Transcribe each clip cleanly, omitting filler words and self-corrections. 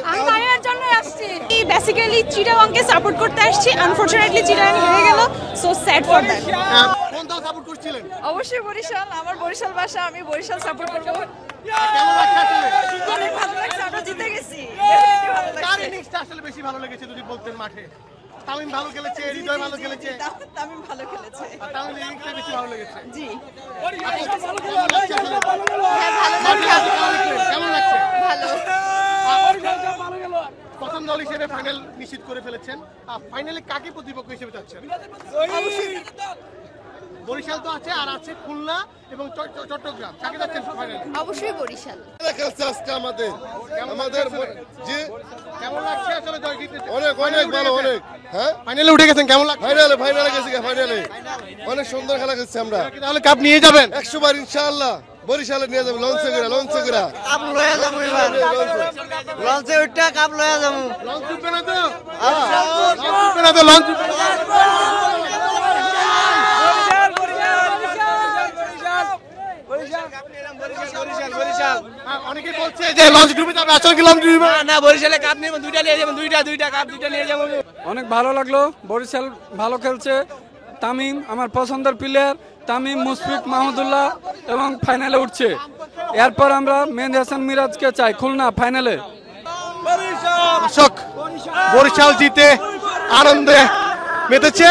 আমি তামিমের জন্য আসছি। বেসিক্যালি চিটাগংকে সাপোর্ট করতে আসছি। আনফরচুনেটলি চিটাগং হেরে গেল, সো স্যাড ফর দ্যাট। কোন দল সাপোর্ট করছিলেন? অবশ্যই বরিশাল, আমার বরিশাল ভাষা, আমি বরিশাল সাপোর্ট করব। কেমন লাগছে আসলে? অনেক ভালো লাগছে, আমরা জিতে গেছি। কার ইনিংসটা আসলে বেশি ভালো লেগেছে যদি বলতেন মাঠে? তামিম ভালো খেলেছে, হৃদয় ভালো খেলেছে, তামিম ভালো খেলেছে। আর তামিমের ইনিংসটা বেশি ভালো লেগেছে। জি, কেমন লাগছে? ভালো। প্রথম দল হিসেবে ফাইনাল নিশ্চিত করে ফেলেছেন। ফাইনালে কাকে প্রতিপক্ষ হিসেবে চাচ্ছেন? বরিশাল তো আছে, আর আছে খুলনা এবং চট্টগ্রাম। কাকে যাচ্ছেন ফাইনালে? অবশ্যই বরিশাল। খেলছে আজকে আমাদের জি কেমন লাগছে আসলে জয় জিতেছে? অনেক অনেক ভালো অনেক। হ্যাঁ ফাইনালে উঠে গেছেন, কেমন লাগছে? ফাইনালে গেছি ফাইনালে অনেক সুন্দর খেলা খেলছি আমরা। তাহলে কাপ নিয়ে যাবেন 100 বার ইনশাআল্লাহ। বরিশালে নিয়ে যাবো লঞ্চে করে কাপ লয়া যাবো এবার, লঞ্চে উঠটা কাপ লয়া যাবো। লঞ্চ উঠবে না তো? লঞ্চ উঠবে না তো? লঞ্চ উঠবে না? অনেকে বলছে যে লঞ্চ ডুবে যাবে, আসলে কি লঞ্চ ডুবে না, বরিশালে কাপ নিয়ে দুইটা নিয়ে যাবো, দুইটা কাপ নিয়ে যাবো। অনেক ভালো লাগলো, বরিশাল ভালো খেলছে। তামিম আমার পছন্দের প্লেয়ার, তামিম, মুশফিক, মাহমুদুল্লাহ এবং ফাইনালে উঠছে। এরপর আমরা মেহেদী হাসান মিরাজকে চাই খুলনা ফাইনালে। দর্শক, বরিশাল জিতে আনন্দে মেতেছে।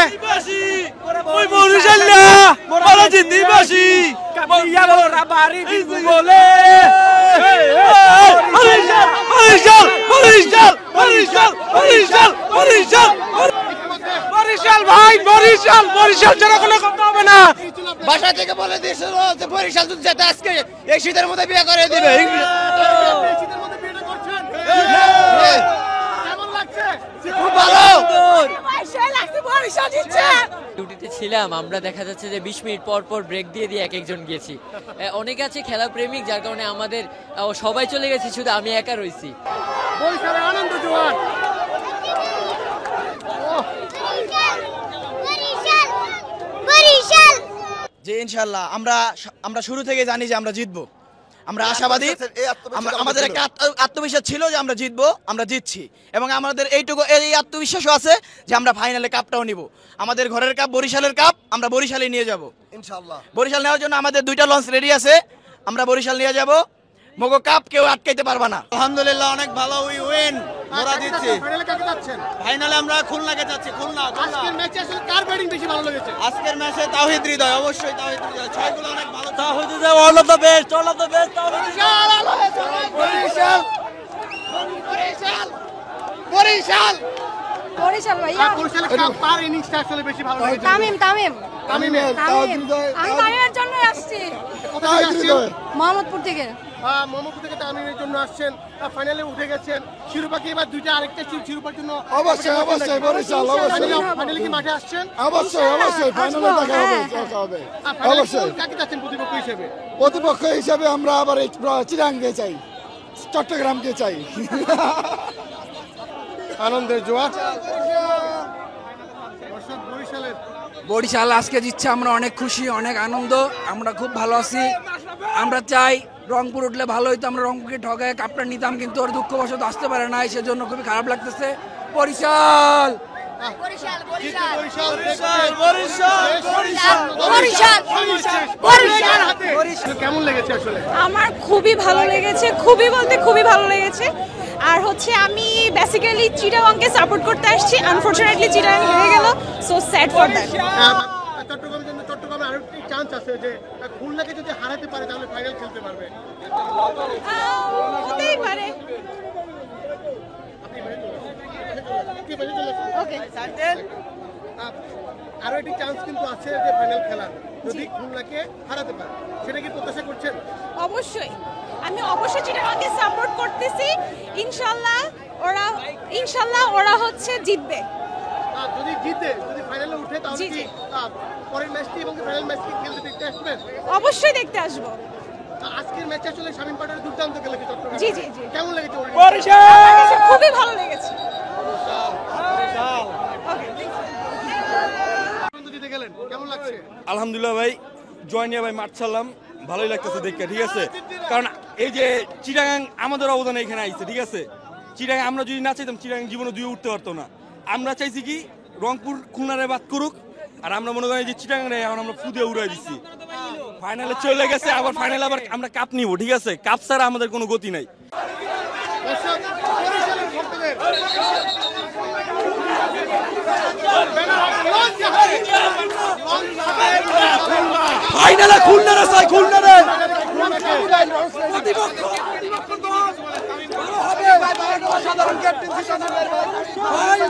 বরিশাল ভাই, বরিশাল ছাড়া কোনো কথা হবে না। বাসা থেকে বলে দিয়েছে যে বরিশাল যদি যেতে আজকে এই শীতের মধ্যে বিয়ে করে দিবে। খুব ভালো। ডিউটিতে ছিলাম, আমরা দেখা যাচ্ছে যে 20 মিনিট পর পর ব্রেক দিয়ে এক একজন গেছি। অনেকে আছে খেলা প্রেমিক, যার কারণে আমাদের সবাই চলে গেছি, শুধু আমি একা রইছি। বরিশালের আনন্দ জোয়ার। যে ইনশাআল্লাহ আমরা শুরু থেকে জানি যে আমরা জিতবো, আমরা আশাবাদী। আমাদের একটা আত্মবিশ্বাস ছিল যে আমরা জিতবো, আমরা জিতছি, এবং আমাদের এই আত্মবিশ্বাসও আছে যে আমরা ফাইনালে কাপটাও নিব। আমাদের ঘরের কাপ, বরিশালের কাপ, আমরা বরিশালে নিয়ে যাব ইনশাআল্লাহ। বরিশাল নেওয়ার জন্য আমাদের 2টা লঞ্চ রেডি আছে, আমরা বরিশাল নিয়ে যাব। মগো কাপ কেউ আটকাইতে পারবে না। আলহামদুলিল্লাহ, অনেক ভালো উইন মোরা দিচ্ছি। ফাইনালে কাকে যাচ্ছেন? ফাইনালে আমরা খুলনাকে যাচ্ছি। খুলনা আজকের ম্যাচে আসলে কার ব্যাটিং বেশি ভালো লেগেছে? আজকের ম্যাচে তাওহীদ হৃদয়, অবশ্যই তাওহীদ হৃদয়, 6 গুলো অনেক ভালো। Towhid Hridoy all of the best, Barishal ভাইয়া। বরিশালের কার ইনিংসটা আসলে বেশি ভালো লেগেছে? তামিম। তামিমের। আমি তামিমের জন্য আসছি, কোথা থেকে আসছেন? মোহাম্মদপুর থেকে। মোহাম্মদপুর থেকে তামিমের জন্য আসছেন, ফাইনালে উঠে গেছেন। শিরোপা কি এবার দুইটা আরেকটা শিরোপার জন্য? অবশ্যই বরিশাল ফাইনালে কি মাঠে আসছেন? অবশ্যই ফাইনালে দেখা হবে। অবশ্যই। কাকে যাচ্ছেন প্রতিপক্ষ হিসেবে? প্রতিপক্ষ হিসাবে আমরা আবার চিরাঙ্গে চাই, চট্টগ্রামকে চাই। আনন্দের জোয়ার। বরিশালের বরিশাল আজকে জিতছে, আমরা অনেক খুশি, অনেক আনন্দ, আমরা খুব ভালো আছি। আমরা চাই রংপুর উঠলে ভালো হইতো, আমরা রংপুরকে ঠগায় কাপটা নিতাম, কিন্তু ওর দুঃখবশত আসতে পারে না, সেজন্য খুবই খারাপ লাগতেছে। বরিশাল কেমন লেগেছে আসলে? আমার খুবই ভালো লেগেছে, খুবই বলতে খুবই ভালো লেগেছে। আর হচ্ছে আমি বেসিক্যালি চিটাগংকে সাপোর্ট করতে আসছি। আনফরচুনেটলি চিটাগং হেরে গেল, সো স্যাড ফর দ্যাট। চট্টগ্রামের জন্য চট্টগ্রামে আরো একটি চান্স আছে যে খুলনাকে যদি হারাতে পারে তাহলে ফাইনাল খেলতে পারবে। হতেই পারে। ওকে, আরো একটি চান্স কিন্তু আছে যে ফাইনাল খেলার, যদি খুলনাকে হারাতে পারে, সেটা কি প্রত্যাশা করছেন? অবশ্যই, আমি অবশ্যই চিটাগংকে সাপোর্ট করতেছি। ইনশাআল্লাহ ওরা হচ্ছে জিতবে। যদি জিতে, যদি ফাইনালে উঠে, তাহলে কি পরের ম্যাচটি এবং ফাইনাল ম্যাচটি খেলতে দেখতে আসবেন? অবশ্যই দেখতে আসবো। আজকের ম্যাচে আসলে শামীম পাটোয়ারি দুর্দান্ত খেলেছে চট্টগ্রামে। জি। কেমন লেগেছে? খুবই ভালো লেগেছে। জিতে গেলেন, কেমন লাগছে? আলহামদুলিল্লাহ ভাই, জয় নিয়ে ভাই মাঠ ছাড়লাম, ভালোই লাগতেছে দেখতে, ঠিক আছে। কারণ এই যে চিটাগাং আমাদের অবদানে এখানে আইছে, ঠিক আছে। চিটাং আমরা যদি না চাইতাম চিটাং জীবনে দুয়ে উঠতে পারতো না। আমরা চাইছি কি রংপুর খুলনারে বাদ করুক, আর আমরা মনে করি যে চিটাং রে এখন আমরা ফুদে উড়াই দিচ্ছি। ফাইনালে চলে গেছে, আবার ফাইনালে আবার আমরা কাপ নিব, ঠিক আছে? কাপ ছাড়া আমাদের কোনো গতি নাই। দর্শক, বরিশালের ভক্তদের ফাইনালে খুলনারে চাই, খুলনারে অসাধারণ ক্যাপ্টেন্সি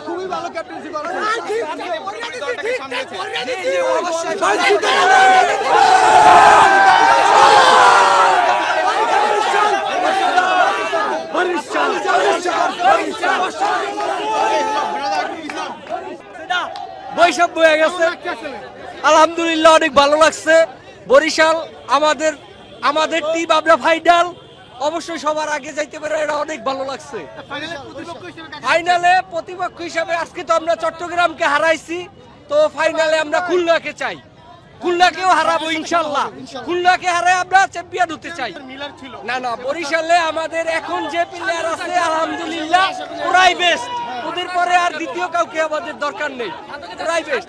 খুবই ভালো ক্যাপ্টেন্সি বৈশাখ বয়ে গেছে। আলহামদুলিল্লাহ অনেক ভালো লাগছে। বরিশাল আমাদের টিম, আমরা ফাইনাল অবশ্যই সবার আগে যাইতে পারে, এটা অনেক ভালো লাগছে। ফাইনালে প্রতিপক্ষ হিসাবে আজকে তো আমরা চট্টগ্রামকে হারাইছি, তো ফাইনালে আমরা খুলনাকে চাই, খুলনাকেও হারাবো ইনশাল্লাহ। খুলনাকে হারাই আমরা চ্যাম্পিয়ন হতে চাই। না বরিশালে আমাদের এখন যে প্লেয়ার আছে আলহামদুলিল্লাহ ওরাই বেস্ট, ওদের পরে আর দ্বিতীয় কাউকে আমাদের দরকার নেই, ওরাই বেস্ট।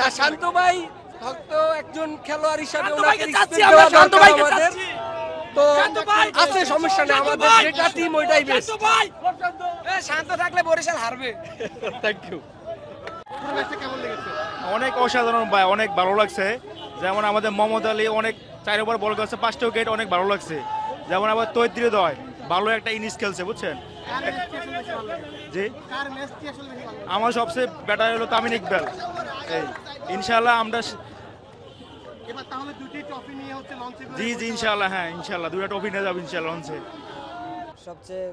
না শান্ত ভাই হয়তো একজন খেলোয়াড় হিসাবে ওনাকে আমাদের তো আছে, সমস্যা নেই, আমাদের যেটা টিম ওইটাই বেস্ট। শান্ত থাকলে বরিশাল হারবে। Thank you. অনেক অসাধারণ ভাই, অনেক ভালো লাগছে। যেমন আমাদের মোহাম্মদ আলী অনেক 4 ওভার বল করেছে, 5টা উইকেট, অনেক ভালো লাগছে। যেমন আবার তৈত্রী দয় ভালো একটা ইনিংস খেলছে, বুঝছেন? জি, আমার সবচেয়ে ব্যাটার হলো তামিম ইকবাল। এই ইনশাআল্লাহ আমরা জি ইনশাআল্লাহ, হ্যাঁ ইনশাআল্লাহ 2টা ট্রফি নিয়ে যাবো ইনশাআল্লাহ লঞ্চে। সবচেয়ে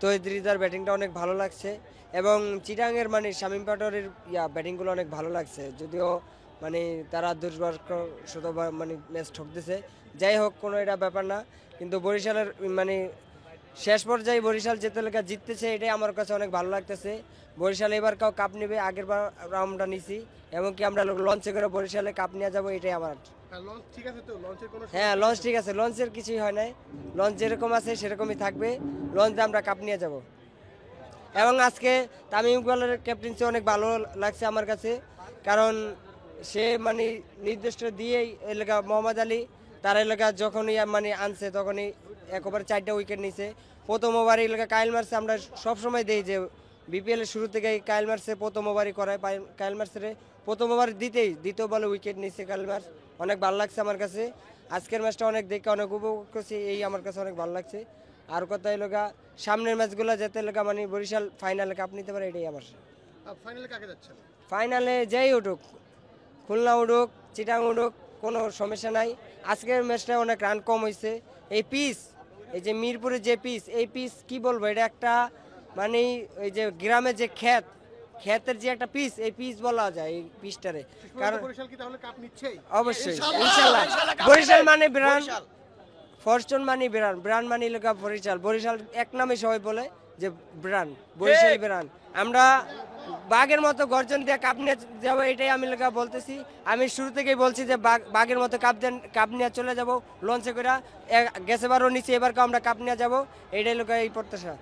তৈদ্রিদার ব্যাটিংটা অনেক ভালো লাগছে, এবং চিটাংয়ের মানে শামীম পাটোয়ারির ব্যাটিংগুলো অনেক ভালো লাগছে, যদিও মানে তারা দুর্ভাগ্যবশত মানে ম্যাচ ঠকতেছে। যাই হোক, কোনো এটা ব্যাপার না, কিন্তু বরিশালের মানে শেষ পর্যায়ে বরিশাল যেতে লেখা জিততেছে, এটাই আমার কাছে অনেক ভালো লাগতেছে। বরিশাল এবার কাপ নেবে, আগের বার আমরা নিছি, এমনকি আমরা লঞ্চে করে বরিশালে কাপ নিয়ে যাবো, এটাই আমার। হ্যাঁ লঞ্চ ঠিক আছে, লঞ্চের কিছুই হয় নাই, লঞ্চ যেরকম আছে সেরকমই থাকবে, লঞ্চে আমরা কাপ নিয়ে যাব। এবং আজকে তামিম ইকবালের ক্যাপ্টেন্সি অনেক ভালো লাগছে আমার কাছে, কারণ সে মানে নির্দিষ্ট দিয়েই এলাকা মোহাম্মদ আলী তার এলাকা যখনই মানে আনছে তখনই একবারে 4টা উইকেট নিছে। প্রথম ওভারে এলাকা কাইল মারছে, আমরা সবসময় দিই যে বিপিএল এর শুরু থেকে কাইল মারছে প্রথম ওভারই করায়, কাইল মারছে প্রথম ওভার দিতেই দ্বিতীয় বলে উইকেট নিচ্ছে কাইল মার্স, অনেক ভালো লাগছে আমার কাছে। আজকের ম্যাচটা অনেক দেখে অনেক উপভোগ করছি, এই আমার কাছে অনেক ভালো লাগছে। আর কথা এলাকা সামনের ম্যাচগুলো যাতে এলাকা মানে বরিশাল ফাইনালে কাপ নিতে পারে, এটাই আমার। ফাইনালে যেই উঠুক, খুলনা উঠুক, চিটাং উঠুক, কোনো সমস্যা নাই। আজকের ম্যাচটা অনেক রান কম হয়েছে। এই পিচ, এই যে মিরপুরের যে পিচ, এই পিচ কি বলবো, এটা একটা মানে এই যে গ্রামের যে ক্ষেতের যে একটা পিচ, এই পিচ বলা যায় এই পিচটারে। কারণ অবশ্যই ইনশাআল্লাহ বরিশাল মানে ব্রান, ফরচুন মানে ব্রান, ব্রান মানে এলাকা বরিশাল, বরিশাল এক নামে সবাই বলে যে ব্রান, বরিশাল ব্রান। আমরা বাঘের মতো গর্জন দিয়ে কাপ নিয়ে যাবো, এটাই আমি এলাকা বলতেছি। আমি শুরু থেকেই বলছি যে বাঘের মতো কাপ নিয়ে চলে যাব লঞ্চে করে, গেছে বারও নিচে, এবারকে আমরা কাপ নিয়ে যাবো, এইটাই লোক এই প্রত্যাশা।